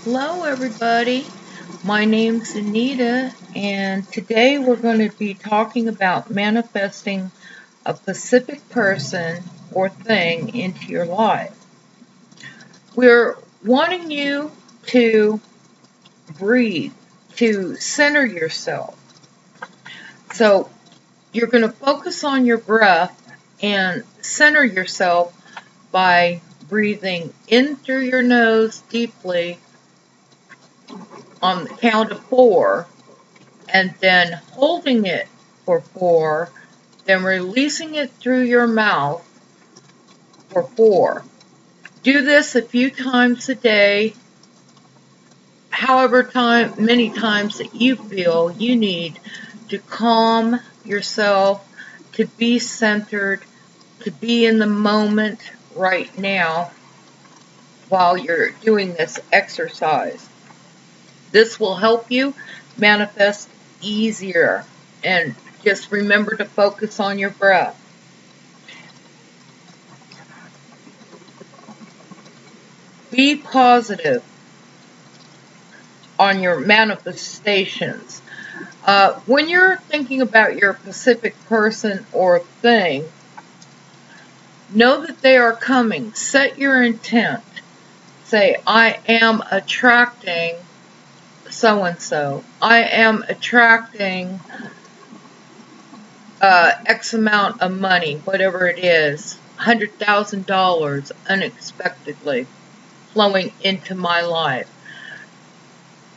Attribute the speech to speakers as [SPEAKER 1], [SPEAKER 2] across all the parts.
[SPEAKER 1] Hello, everybody. My name's Anita, and today we're going to be talking about manifesting a specific person or thing into your life. We're wanting you to breathe, to center yourself. So you're going to focus on your breath and center yourself by breathing in through your nose deeply on the count of 4, and then holding it for 4, then releasing it through your mouth for 4. Do this a few times a day, however many times that you feel you need to calm yourself, to be centered, to be in the moment right now while you're doing this exercise. This will help you manifest easier, and just remember to focus on your breath. Be positive on your manifestations. When you're thinking about your specific person or thing, know that they are coming. Set your intent. Say, I am attracting so-and-so. I am attracting X amount of money, whatever it is, $100,000 unexpectedly flowing into my life.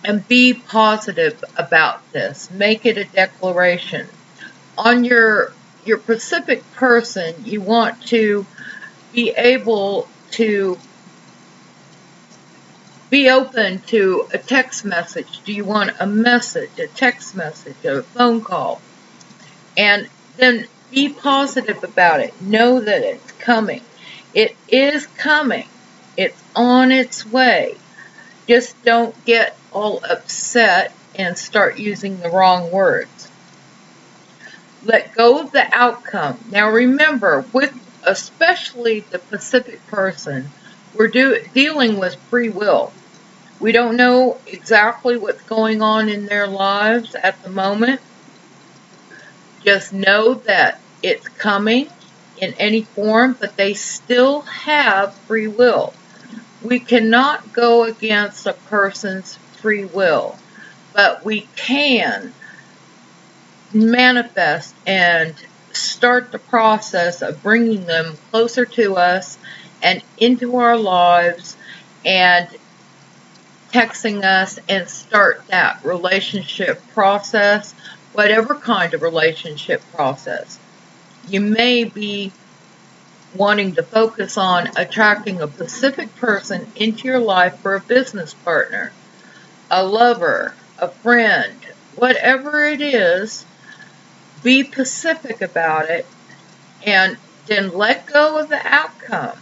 [SPEAKER 1] And be positive about this. Make it a declaration. On your specific person, you want to be able to be open to a text message. Do you want a message, a text message, a phone call? And then be positive about it. Know that it's coming. It is coming. It's on its way. Just don't get all upset and start using the wrong words. Let go of the outcome. Now remember, with especially the specific person, we're dealing with free will. We don't know exactly what's going on in their lives at the moment. Just know that it's coming in any form, but they still have free will. We cannot go against a person's free will, but we can manifest and start the process of bringing them closer to us and into our lives and texting us and start that relationship process, whatever kind of relationship process. You may be wanting to focus on attracting a specific person into your life for a business partner, a lover, a friend, whatever it is. Be specific about it and then let go of the outcome.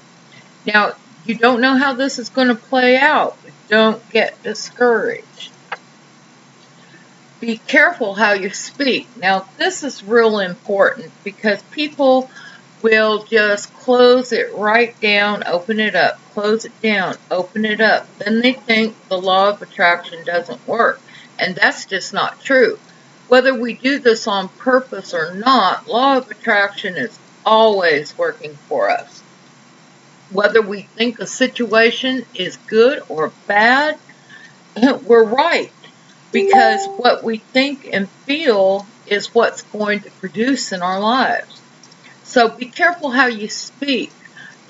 [SPEAKER 1] Now, you don't know how this is going to play out, but don't get discouraged. Be careful how you speak. Now, this is real important because people will just close it right down, open it up, close it down, open it up. Then they think the law of attraction doesn't work, and that's just not true. Whether we do this on purpose or not, law of attraction is always working for us. Whether we think a situation is good or bad, we're right, because what we think and feel is what's going to produce in our lives. So be careful how you speak.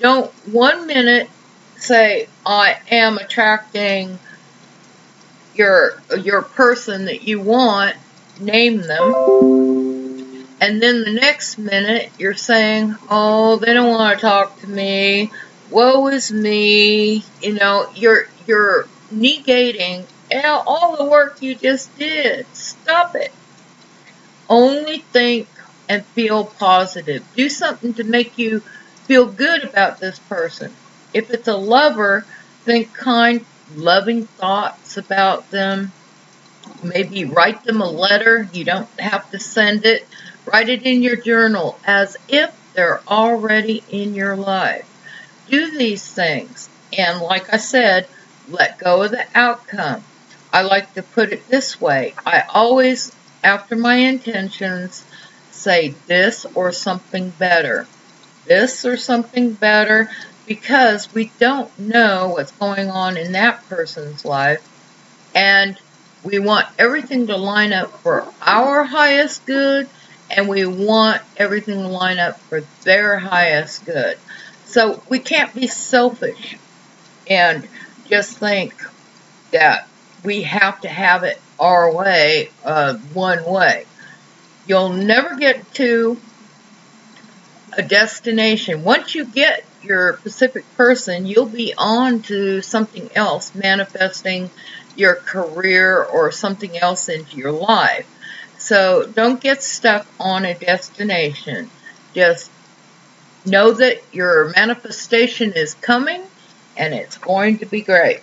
[SPEAKER 1] Don't 1 minute say, I am attracting your person that you want, name them, and then the next minute you're saying, oh, they don't want to talk to me, woe is me. You're negating all the work you just did. Stop it. Only think and feel positive. Do something to make you feel good about this person. If it's a lover, think kind, loving thoughts about them. Maybe write them a letter. You don't have to send it. Write it in your journal as if they're already in your life. Do these things. And like I said, Let go of the outcome. I like to put it this way. I always, after my intentions, say this or something better. This or something better, because we don't know what's going on in that person's life, and we want everything to line up for our highest good, and we want everything to line up for their highest good. So we can't be selfish and just think that we have to have it our way, one way. You'll never get to a destination. Once you get your specific person, you'll be on to something else, manifesting your career or something else into your life. So don't get stuck on a destination. Just know that your manifestation is coming and it's going to be great.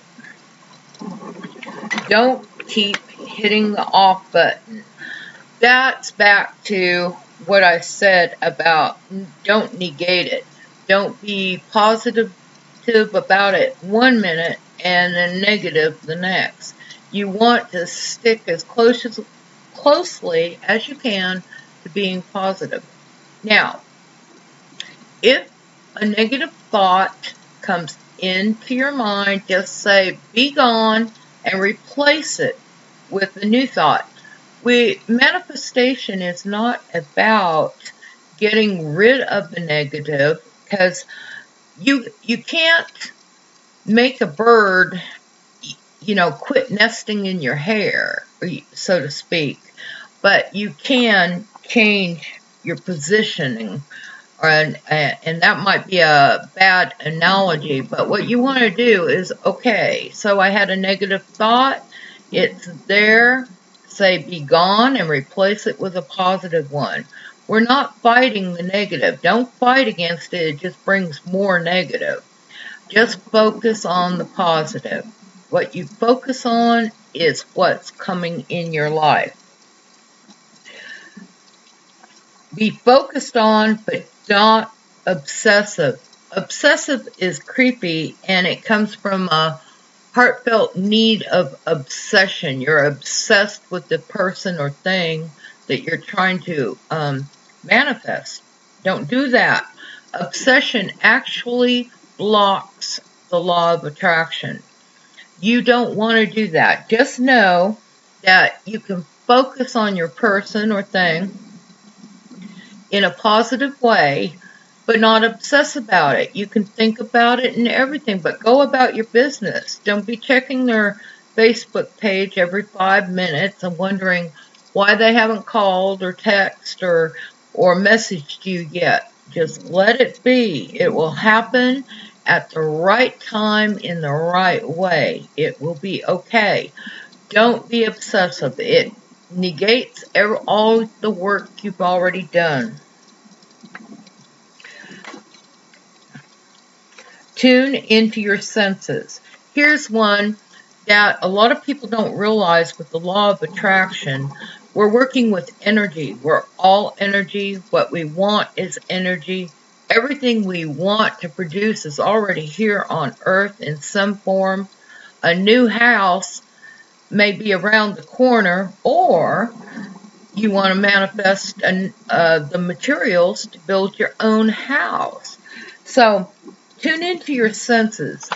[SPEAKER 1] Don't keep hitting the off button. That's back to what I said about don't negate it. Don't be positive about it 1 minute and then negative the next. You want to stick as closely as you can to being positive. Now, if a negative thought comes into your mind, just say, be gone, and replace it with a new thought. Manifestation is not about getting rid of the negative, because you can't make a bird, quit nesting in your hair, so to speak, but you can change your positioning. And that might be a bad analogy, but what you want to do is, okay, so I had a negative thought, it's there, say be gone, and replace it with a positive one. We're not fighting the negative. Don't fight against it. It just brings more negative. Just focus on the positive. What you focus on is what's coming in your life. Be focused on, but not obsessive. Obsessive is creepy, and it comes from a heartfelt need of obsession. You're obsessed with the person or thing that you're trying to manifest. Don't do that. Obsession actually blocks the law of attraction. You don't want to do that. Just know that you can focus on your person or thing in a positive way, but not obsess about it. You can think about it and everything, but go about your business. Don't be checking their Facebook page every 5 minutes and wondering why they haven't called or texted or messaged you yet. Just let it be. It will happen at the right time in the right way. It will be okay. Don't be obsessive. It negates all the work you've already done. Tune into your senses. Here's one that a lot of people don't realize with the law of attraction. We're working with energy. We're all energy. What we want is energy. Everything we want to produce is already here on Earth in some form. A new house may be around the corner, or you want to manifest the materials to build your own house. So tune into your senses.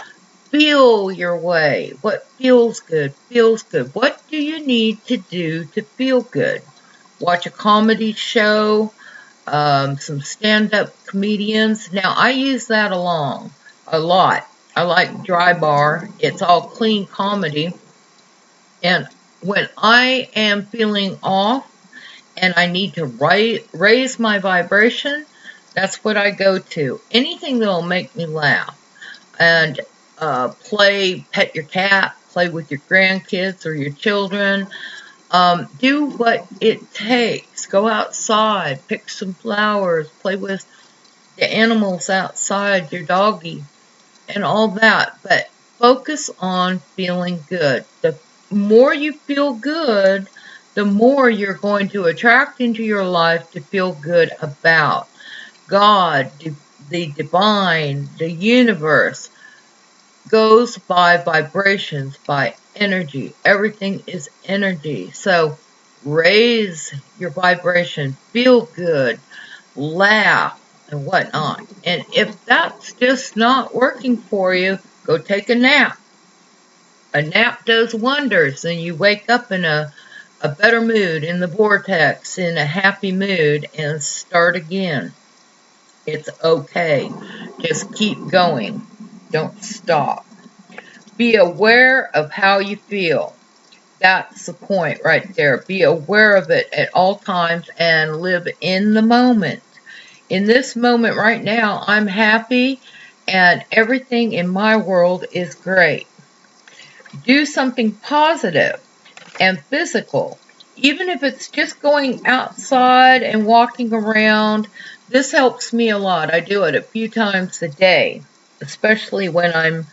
[SPEAKER 1] Feel your way. What feels good, feels good. What do you need to do to feel good? Watch a comedy show, some stand-up comedians. Now, I use that a lot. I like Dry Bar. It's all clean comedy. And when I am feeling off and I need to raise my vibration, that's what I go to. Anything that will make me laugh. And pet your cat, play with your grandkids or your children. Do what it takes. Go outside, pick some flowers, play with the animals outside, your doggy, and all that. But focus on feeling good. The more you feel good, the more you're going to attract into your life to feel good about. God, the divine, the universe, goes by vibrations, by energy. Everything is energy. So raise your vibration, feel good, laugh, and whatnot. And if that's just not working for you, go take a nap. A nap does wonders, and you wake up in a better mood, in the vortex, in a happy mood, and start again. It's okay. Just keep going. Don't stop. Be aware of how you feel. That's the point right there. Be aware of it at all times and live in the moment. In this moment right now, I'm happy and everything in my world is great. Do something positive and physical. Even if it's just going outside and walking around, this helps me a lot. I do it a few times a day, especially when I'm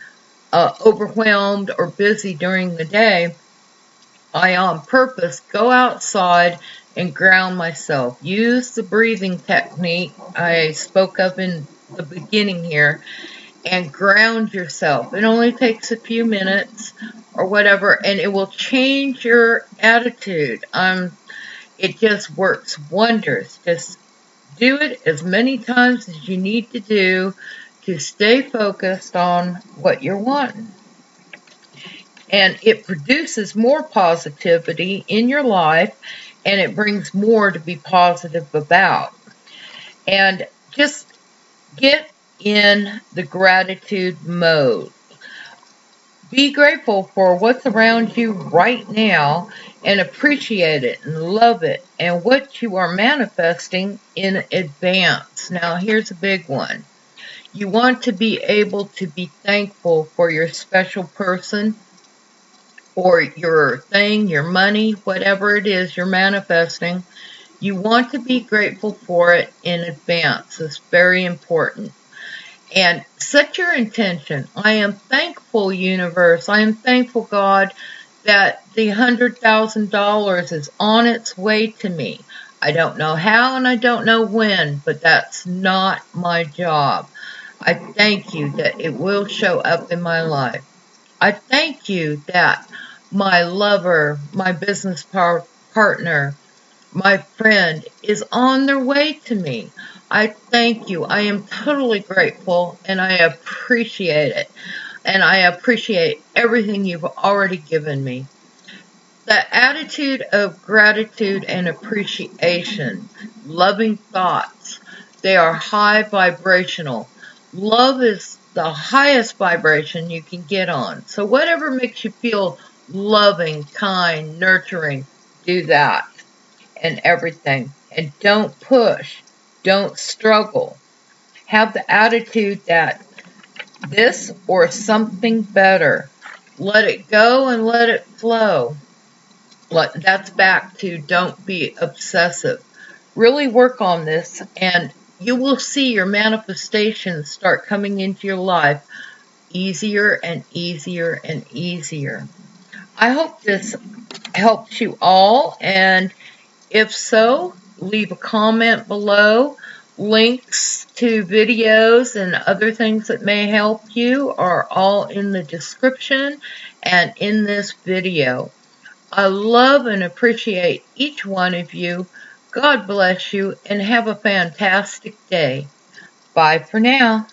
[SPEAKER 1] overwhelmed or busy during the day. I on purpose go outside and ground myself. Use the breathing technique I spoke of in the beginning here and ground yourself. It only takes a few minutes or whatever, and it will change your attitude. It just works wonders. Just do it as many times as you need to do to stay focused on what you're wanting. And it produces more positivity in your life, and it brings more to be positive about. And just get in the gratitude mode. Be grateful for what's around you right now and appreciate it and love it and what you are manifesting in advance. Now, here's a big one. You want to be able to be thankful for your special person or your thing, your money, whatever it is you're manifesting. You want to be grateful for it in advance. It's very important. And set your intention. I am thankful, universe. I am thankful, God, that the $100,000 is on its way to me. I don't know how and I don't know when, but that's not my job. I thank you that it will show up in my life. I thank you that my lover, my business partner, my friend is on their way to me. I thank you. I am totally grateful and I appreciate it. And I appreciate everything you've already given me. The attitude of gratitude and appreciation, loving thoughts, they are high vibrational. Love is the highest vibration you can get on. So whatever makes you feel loving, kind, nurturing, do that. And everything. And don't push. Don't struggle. Have the attitude that this or something better. Let it go and let it flow. That's back to don't be obsessive. Really work on this and you will see your manifestations start coming into your life easier and easier and easier. I hope this helps you all, and if so, leave a comment below. Links to videos and other things that may help you are all in the description and in this video. I love and appreciate each one of you. God bless you and have a fantastic day. Bye for now.